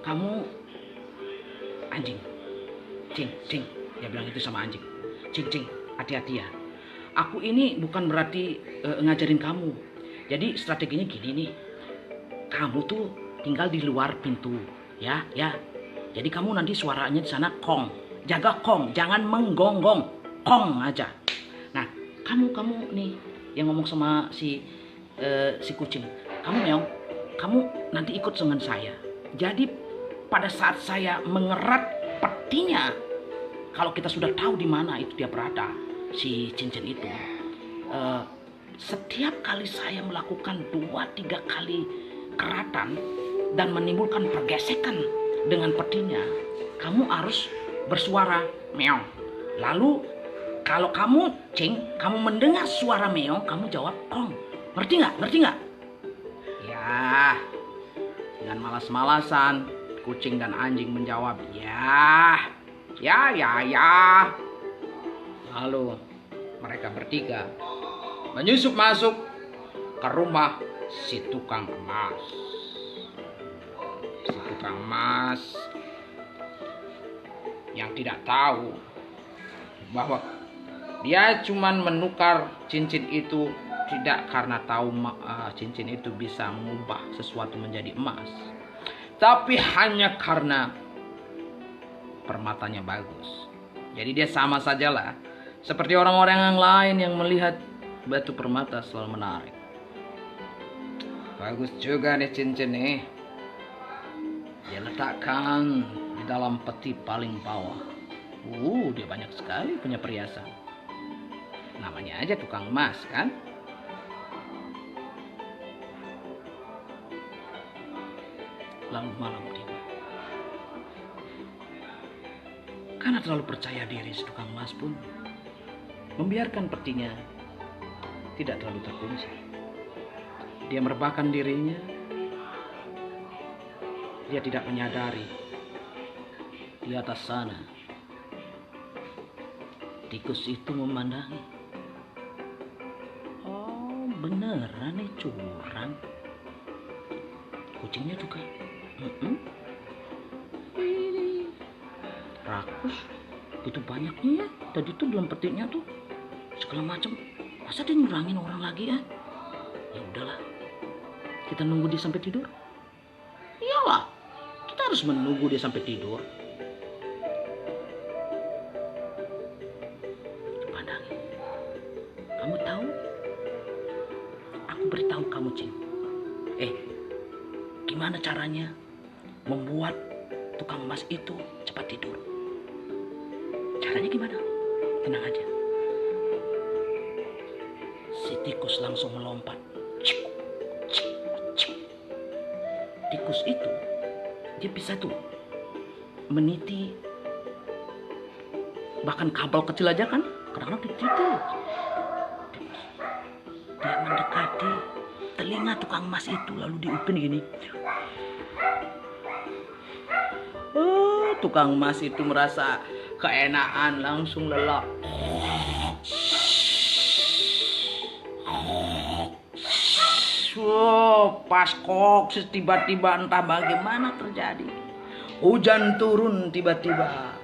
kamu anjing, cing, dia bilang itu sama anjing, cing, hati-hati ya. Aku ini bukan berarti ngajarin kamu. Jadi strateginya gini nih, kamu tuh tinggal di luar pintu, ya. Jadi kamu nanti suaranya di sana kong, jaga kong, jangan menggonggong, kong aja. Nah, kamu nih yang ngomong sama si kucing, kamu Meong, kamu nanti ikut dengan saya. Jadi pada saat saya mengerat petinya, kalau kita sudah tahu di mana itu dia berada, si cincin itu, setiap kali saya melakukan 2-3 kali keratan dan menimbulkan pergesekan dengan petinya, kamu harus bersuara meong. Lalu kalau kamu cing, kamu mendengar suara meong, kamu jawab kong. Ngerti nggak? Ya, dengan malas-malasan kucing dan anjing menjawab ya. Lalu mereka bertiga menyusup masuk ke rumah si tukang emas. Si tukang emas yang tidak tahu bahwa dia cuman menukar cincin itu tidak karena tahu cincin itu bisa mengubah sesuatu menjadi emas, tapi hanya karena permatanya bagus. Jadi dia sama sajalah seperti orang-orang yang lain yang melihat batu permata selalu menarik. Bagus juga nih cincin nih. Dia letakkan di dalam peti paling bawah. Dia banyak sekali punya perhiasan. Namanya aja tukang emas kan? Lalu malam tiba. Karena terlalu percaya diri, si tukang emas pun membiarkan petinya tidak terlalu terkunci. Dia merebahkan dirinya. Dia tidak menyadari di atas sana tikus itu memandangi. Oh, beneran nih curang. kucingnya juga. Ini rakus, itu banyaknya ya. Tadi tuh dalam petiknya tuh segala macam. Masa dia nyurangin orang lagi ya? Ya udahlah, kita nunggu dia sampai tidur. Iyalah, kita harus menunggu dia sampai tidur. Pandangin. Kamu tahu? Aku beritahu kamu, Cing. Gimana caranya membuat tukang emas itu cepat tidur? Caranya gimana? Tenang aja. Si tikus langsung melompat. Tikus itu dia bisa tuh meniti bahkan kabel kecil aja kan, kadang-kadang dititik. Dia mendekati telinga tukang emas itu lalu diupin gini. Tukang emas itu merasa keenaan, langsung lelap. Pas kok tiba-tiba entah bagaimana terjadi. Hujan turun tiba-tiba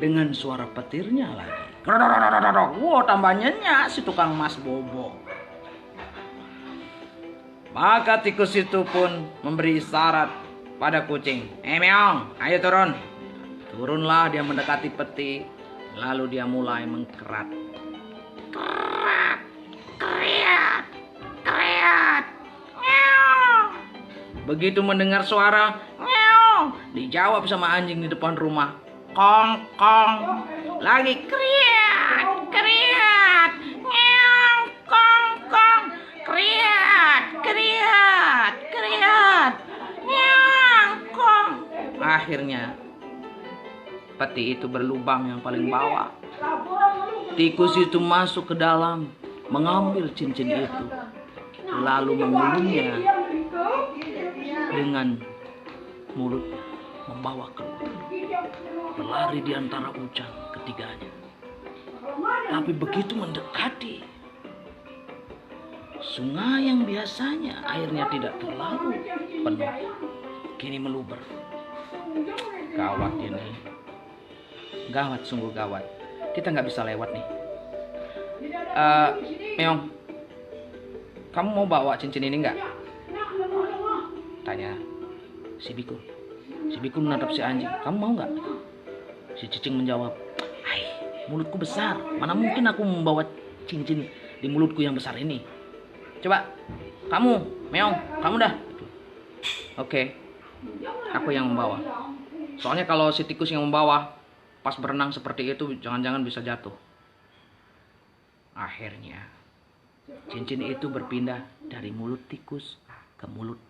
dengan suara petirnya lagi. Wow, tambah nyenyak si tukang emas bobo. Maka tikus itu pun memberi isyarat pada kucing. Meong, ayo turun. Turunlah dia mendekati peti. Lalu dia mulai mengkerat. Kerat, keriat, keriat. Begitu mendengar suara ngeong, dijawab sama anjing di depan rumah. Kong, kong. Lagi kriat, kriat. Ngeong, kong, kong. Kriat, kriat, kriat. Ngeong, kong. Akhirnya peti itu berlubang yang paling bawah. Tikus itu masuk ke dalam, mengambil cincin itu, lalu mengulumnya dengan mulutnya, membawa keluar, berlari di antara hujan ketiganya. Tapi begitu mendekati sungai yang biasanya airnya tidak terlalu penuh, kini meluber. Gawat ini, gawat, sungguh gawat. Kita nggak bisa lewat nih. Meong, kamu mau bawa cincin ini nggak? Tanya si Biku. Si Biku menatap si anjing. Kamu mau nggak? Si cicing menjawab, "Hai, mulutku besar. Mana mungkin aku membawa cincin di mulutku yang besar ini. Coba, kamu, Meong, kamu dah." Oke, aku yang membawa. Soalnya kalau si tikus yang membawa, pas berenang seperti itu, jangan-jangan bisa jatuh. Akhirnya, cincin itu berpindah dari mulut tikus ke mulut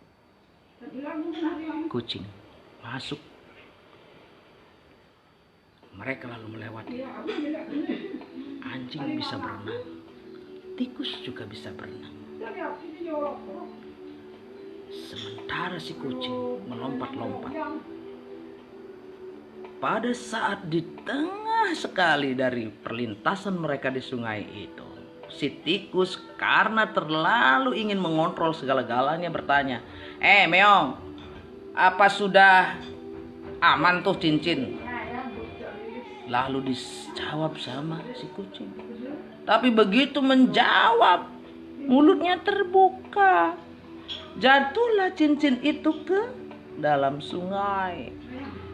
kucing. Masuk. Mereka lalu melewati. Anjing bisa berenang. Tikus juga bisa berenang. Sementara si kucing melompat-lompat. Pada saat di tengah sekali dari perlintasan mereka di sungai itu, si tikus karena terlalu ingin mengontrol segala-galanya bertanya, Meong, apa sudah aman tuh cincin? Lalu dijawab sama si kucing. Tapi begitu menjawab, mulutnya terbuka. Jatuhlah cincin itu ke dalam sungai.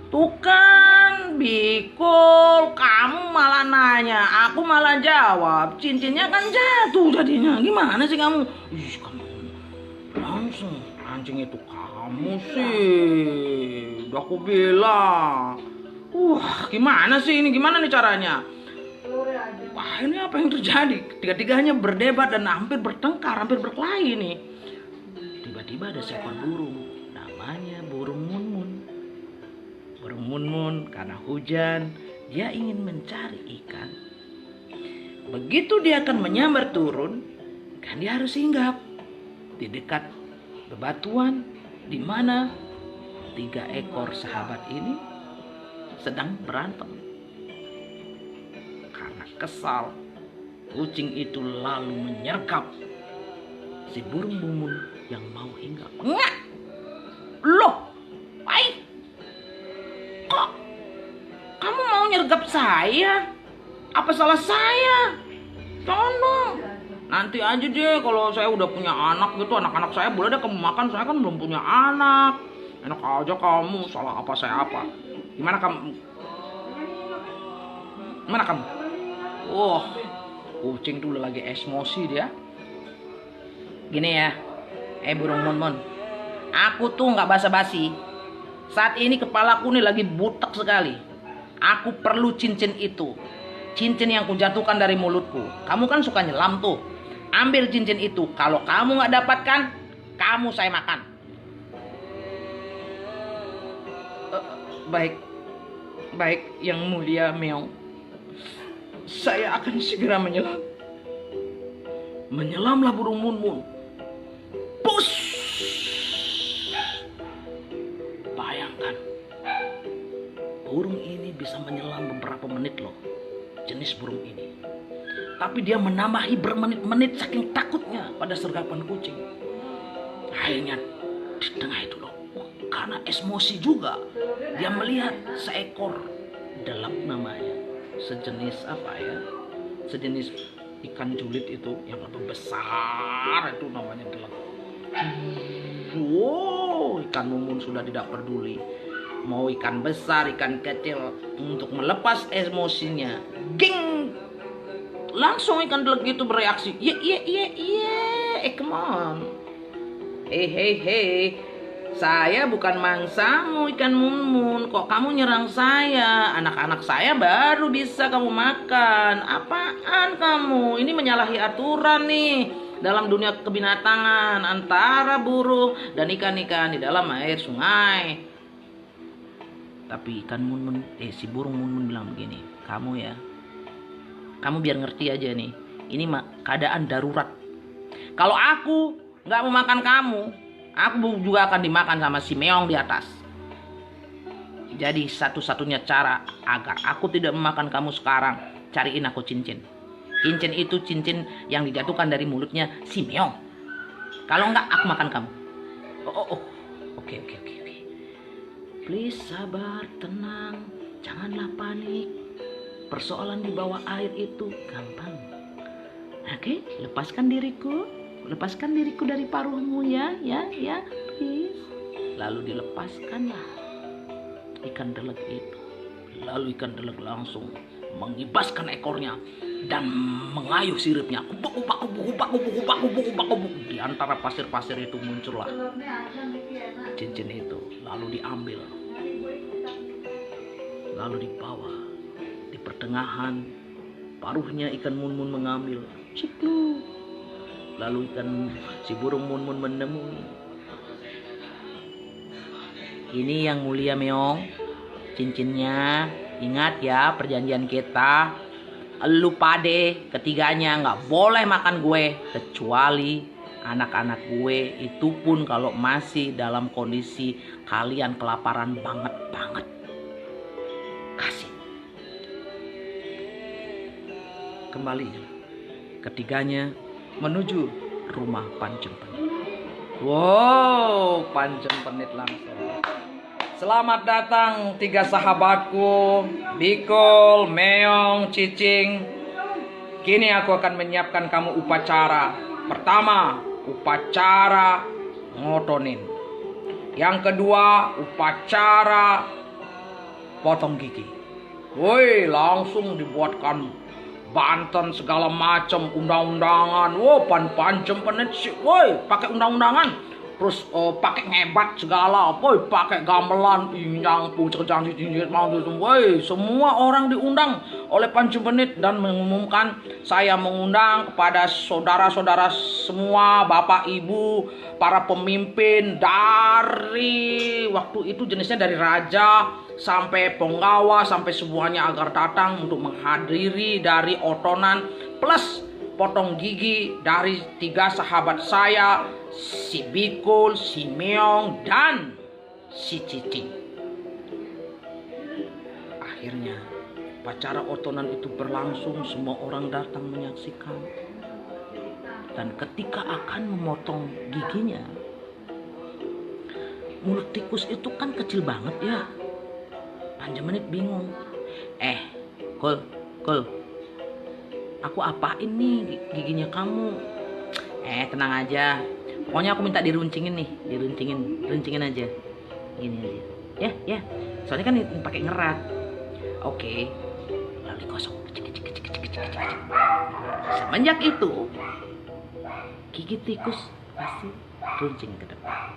Tuh kan, Bikul, kamu malah nanya, aku malah jawab. Cincinnya kan jatuh jadinya. Gimana sih kamu? Ih, kamu langsung anjing itu, kamu sih. Udah aku bilang. Gimana sih ini? Gimana nih caranya? Wah, ini apa yang terjadi? Tiga-tiganya berdebat dan hampir bertengkar, hampir berkelahi nih. Tiba-tiba ada seekor burung, namanya burung munmun. Burung munmun karena hujan, dia ingin mencari ikan. Begitu dia akan menyambar turun, kan dia harus singgap di dekat bebatuan di mana 3 ekor sahabat ini sedang berantem. Karena kesal, kucing itu lalu menyergap si burung munmun yang mau hinggap. nyergap saya? Apa salah saya? Jangan dong. Nanti aja deh kalau saya udah punya anak gitu, anak-anak saya boleh deh kamu makan, saya kan belum punya anak. Enak aja kamu, salah apa saya apa? Gimana kamu? Gimana kamu? Wah, kucing tuh udah lagi emosi dia. Gini ya, burung Mun, aku tuh nggak basa-basi. Saat ini kepalaku nih lagi butek sekali. Aku perlu cincin itu. Cincin yang kujatuhkan dari mulutku. Kamu kan suka nyelam tuh. Ambil cincin itu. Kalau kamu nggak dapatkan, kamu saya makan. Baik yang mulia Meong. Saya akan segera menyelam. Menyelamlah burung Mun. Pus! Bayangkan, burung ini bisa menyelam beberapa menit loh. Jenis burung ini. Tapi dia menambahi bermenit-menit saking takutnya pada sergapan kucing. Akhirnya di tengah itu loh, karena emosi juga, dia melihat seekor delap namanya. Sejenis apa ya? Sejenis ikan julid itu yang lebih besar, itu namanya delap. Wow, ikan Mumun sudah tidak peduli mau ikan besar, ikan kecil. Untuk melepas emosinya, ging, langsung ikan delap itu bereaksi. Come on. Hey, saya bukan mangsamu ikan Mumun. Kok kamu nyerang saya? Anak-anak saya baru bisa kamu makan. Apaan kamu? Ini menyalahi aturan nih dalam dunia kebinatangan antara burung dan ikan-ikan di dalam air sungai. Tapi ikan Mun, si burung Mun bilang begini, kamu biar ngerti aja nih, ini keadaan darurat. Kalau aku nggak mau makan kamu, aku juga akan dimakan sama si Meong di atas. Jadi satu-satunya cara agar aku tidak memakan kamu sekarang, cariin aku cincin. Cincin itu cincin yang dijatuhkan dari mulutnya si Meong. Kalau enggak, aku makan kamu. Oke. Please sabar, tenang, janganlah panik. Persoalan di bawah air itu gampang. Oke, lepaskan diriku dari paruhmu ya, please. Lalu dilepaskanlah ikan delek itu. Lalu ikan delek langsung mengibaskan ekornya dan mengayuh siripnya. Kubak. Di antara pasir-pasir itu muncullah cincin itu. Lalu diambil, lalu dibawa. Di pertengahan paruhnya ikan Mun mengambil. Cipluk. Lalu si burung Mun menemui. Ini yang mulia Meong, cincinnya. Ingat ya perjanjian kita. Lu pade ketiganya nggak boleh makan gue kecuali anak-anak gue, itu pun kalau masih dalam kondisi kalian kelaparan banget. Kasih. Kembali ketiganya menuju rumah Pancem Penit. Wow, Pancem Penit langsung. Selamat datang 3 sahabatku, Bikul, Meong, Cicing. Kini aku akan menyiapkan kamu upacara. Pertama, upacara ngotonin. Yang kedua, upacara potong gigi. Woi, langsung dibuatkan Banten segala macam undang-undangan. Wow, Pancem Penit sih. Woi, pakai undang-undangan. Terus pakai ngebat segala, woi, pakai gamelan, inyang, pucuk, janji, woi, semua orang diundang oleh Pancem Penit dan mengumumkan saya mengundang kepada saudara-saudara semua, bapak ibu, para pemimpin dari waktu itu jenisnya dari raja sampai penggawa sampai semuanya agar datang untuk menghadiri dari otonan plus potong gigi dari 3 sahabat saya, si Bikul, si Meong, dan si Cicing. Akhirnya upacara otonan itu berlangsung, semua orang datang menyaksikan. Dan ketika akan memotong giginya, mulut tikus itu kan kecil banget ya. Pancem Penit bingung, Eh, Kul, Kul, aku apain nih giginya kamu? Tenang aja. Pokoknya aku minta diruncingin nih, runcingin aja. Gini aja. Ya, ya. Soalnya kan ini pakai ngerat. Oke. Lalu digosok. Semenjak itu, gigi tikus pasti runcing ke depan.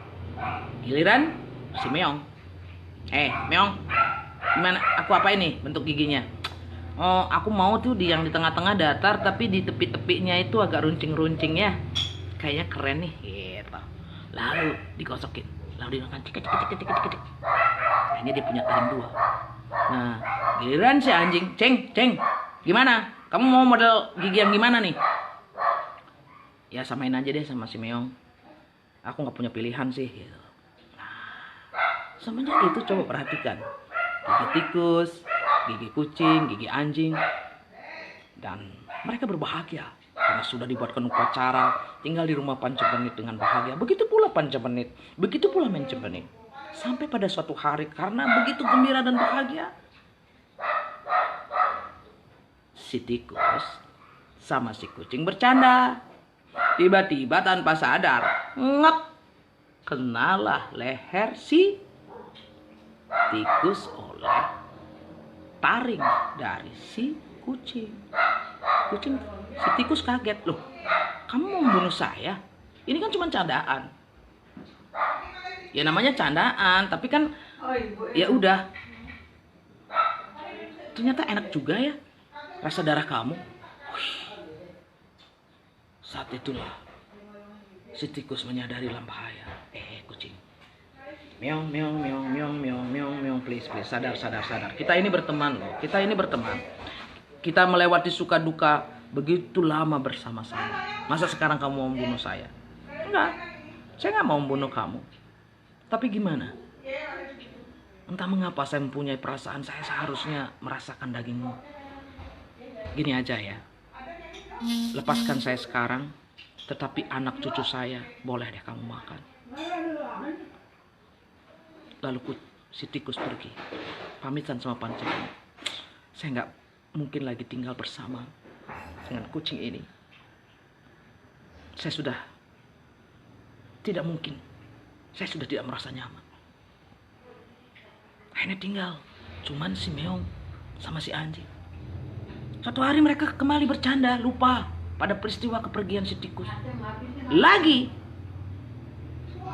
Giliran si Meong. Meong, gimana? Aku apa ini bentuk giginya? Oh, aku mau tuh yang di tengah-tengah datar, tapi di tepi-tepinya itu agak runcing-runcing ya. Kayaknya keren nih, gitu. Lalu digosokin, lalu dimakan cek. Ini dia punya taring dua. Nah, giliran si anjing, ceng, gimana? Kamu mau model gigi yang gimana nih? Ya samain aja deh sama si Meong. Aku nggak punya pilihan sih. Gitu. Semenjak itu coba perhatikan gigi tikus, gigi kucing, gigi anjing, dan mereka berbahagia karena sudah dibuatkan upacara tinggal di rumah Pancebenit dengan bahagia. Begitu pula Pancebenit, begitu pula Mencebenit. Sampai pada suatu hari karena begitu gembira dan bahagia, si tikus sama si kucing bercanda. Tiba-tiba tanpa sadar, ngek, kenalah leher si tikus oleh taring dari si kucing. Si tikus kaget, loh, kamu mau membunuh saya? Ini kan cuma candaan. Ya namanya candaan, tapi kan ya udah. Ternyata enak juga ya rasa darah kamu. Saat itulah si tikus menyadari dalam bahaya. Kucing. Meong, please, sadar. Kita ini berteman loh, Kita melewati suka duka begitu lama bersama-sama. Masa sekarang kamu mau membunuh saya? Enggak, saya nggak mau membunuh kamu. Tapi gimana? Entah mengapa saya mempunyai perasaan saya seharusnya merasakan dagingmu. Gini aja ya, lepaskan saya sekarang, tetapi anak cucu saya boleh deh kamu makan. Lalu si tikus pergi, pamitan sama Pancebenit. Saya nggak mungkin lagi tinggal bersama dengan kucing ini. Saya sudah tidak mungkin. Saya sudah tidak merasa nyaman. Akhirnya tinggal cuman si Meong sama si anjing. Suatu hari mereka kembali bercanda, lupa pada peristiwa kepergian si tikus. Lagi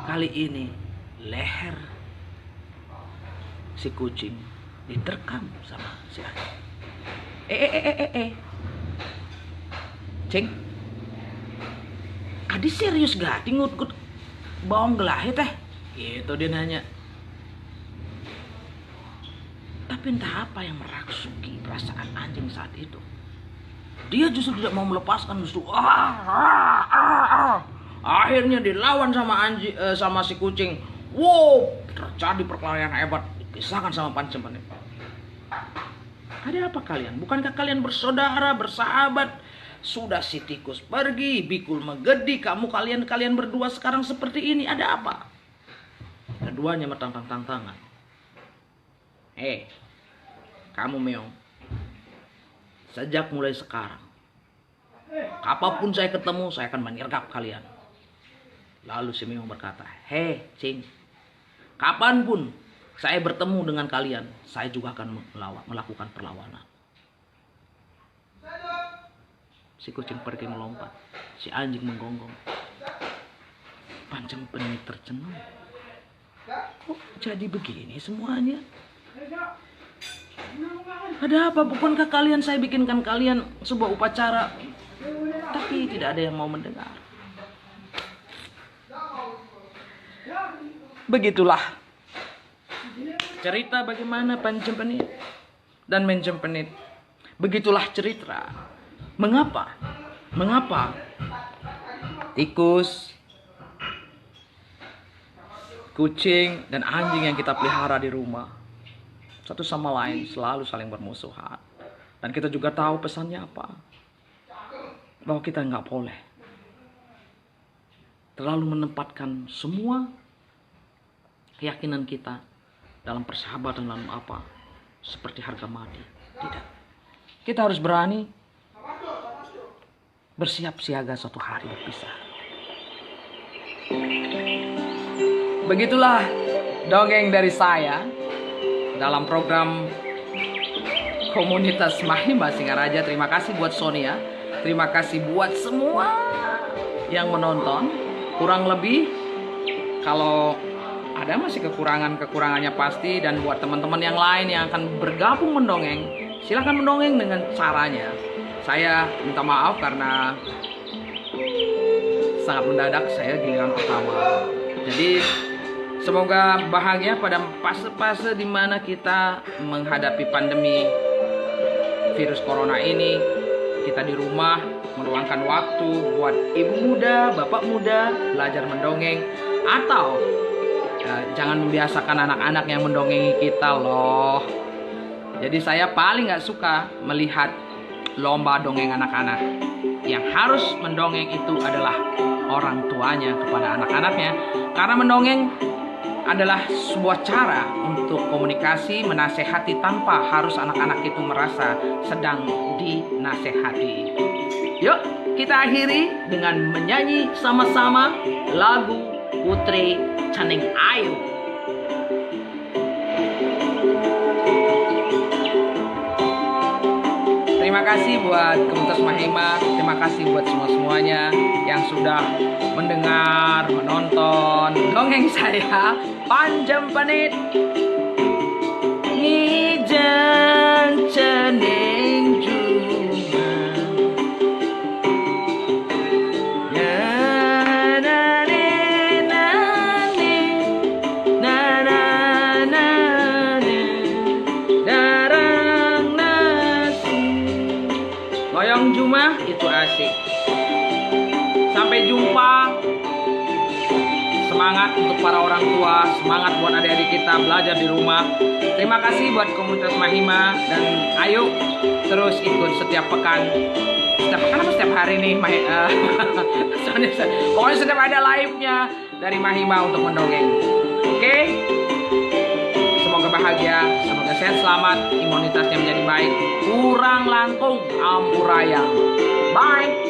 kali ini leher si kucing diterkam sama si anjing. Ceng, Adi serius gak ngutgut bawang gelahe teh? Gitu dia nanya. Tapi entah apa yang merasuki perasaan anjing saat itu. Dia justru tidak mau melepaskan, justru akhirnya dilawan sama si kucing. Wow, terjadi perkelahian hebat. Dipisahkan sama Pancebenit. Ada apa kalian? Bukankah kalian bersaudara, bersahabat? Sudah si tikus pergi, Bikul menggedi, kalian berdua sekarang seperti ini. Ada apa? Keduanya bertantang-tantangan. Kamu Meong, sejak mulai sekarang, apapun saya ketemu, saya akan menyergap kalian. Lalu si Meong berkata, Cing, kapanpun saya bertemu dengan kalian, saya juga akan melakukan perlawanan. Si kucing pergi melompat, si anjing menggonggong. Pancebenit tercenung. Kok jadi begini semuanya? Ada apa? Bukankah saya bikinkan kalian sebuah upacara, tapi tidak ada yang mau mendengar. Begitulah cerita bagaimana Pancebenit dan Mencebenit. Begitulah cerita. Mengapa tikus, kucing, dan anjing yang kita pelihara di rumah satu sama lain selalu saling bermusuhan. Dan kita juga tahu pesannya apa. Bahwa kita nggak boleh terlalu menempatkan semua keyakinan kita dalam persahabatan, dalam apa, seperti harga mati. Tidak. Kita harus berani bersiap siaga suatu hari berpisah. Begitulah dongeng dari saya dalam program Komunitas Mahima Singaraja. Terima kasih buat Sonia. Terima kasih buat semua yang menonton. Kurang lebih, kalau ada masih kekurangannya pasti. Dan buat teman-teman yang lain yang akan bergabung mendongeng, silakan mendongeng dengan caranya. Saya minta maaf karena sangat mendadak, saya giliran pertama. Jadi semoga bahagia pada fase-fase di mana kita menghadapi pandemi virus corona ini. Kita di rumah meluangkan waktu buat ibu muda, bapak muda belajar mendongeng, atau jangan membiasakan anak-anak yang mendongengi kita loh. Jadi saya paling gak suka melihat lomba dongeng anak-anak. Yang harus mendongeng itu adalah orang tuanya kepada anak-anaknya, karena mendongeng adalah sebuah cara untuk komunikasi, menasehati tanpa harus anak-anak itu merasa sedang dinasehati. Yuk kita akhiri dengan menyanyi sama-sama lagu Putri Caning Ayu. Terima kasih buat Komunitas Mahima. Terima kasih buat semua-semuanya yang sudah mendengar, menonton dongeng saya panjang panit. Ngijang cening juma, na na ne na ne na na na ne darang nasi. Goyong juma itu asik. Sampai jumpa. Semangat untuk para orang tua, semangat buat adik-adik kita belajar di rumah. Terima kasih buat Komunitas Mahima, dan ayo terus ikut setiap pekan. Setiap pekan apa setiap hari nih? Pokoknya setiap ada live-nya dari Mahima untuk mendongeng. Oke? Semoga bahagia, semoga sehat selamat, imunitasnya menjadi baik, kurang langkung, ampurayang. Bye!